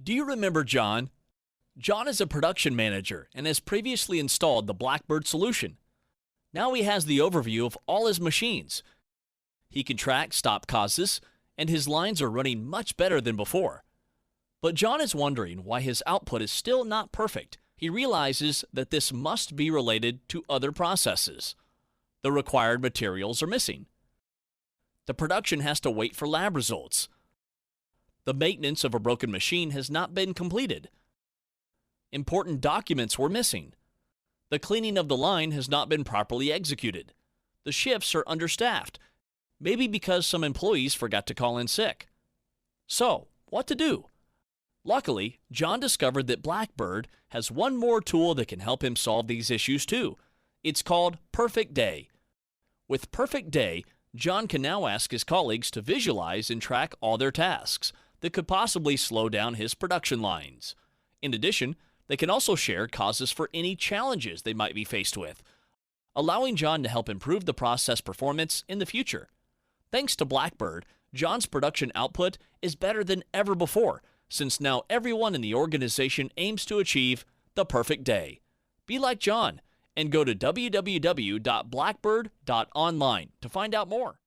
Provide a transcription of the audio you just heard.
Do you remember John? John is a production manager and has previously installed the Blackbird solution. Now he has the overview of all his machines. He can track stop causes, and his lines are running much better than before. But John is wondering why his output is still not perfect. He realizes that this must be related to other processes. The required materials are missing. The production has to wait for lab results. The maintenance of a broken machine has not been completed. Important documents were missing. The cleaning of the line has not been properly executed. The shifts are understaffed, maybe because some employees forgot to call in sick. So, what to do? Luckily, John discovered that Blackbird has one more tool that can help him solve these issues too. It's called PerfectDay. With PerfectDay, John can now ask his colleagues to visualize and track all their tasks that could possibly slow down his production lines. In addition, they can also share causes for any challenges they might be faced with, allowing John to help improve the process performance in the future. Thanks to Blackbird, John's production output is better than ever before, since now everyone in the organization aims to achieve the perfect day. Be like John and go to www.blackbird.online to find out more.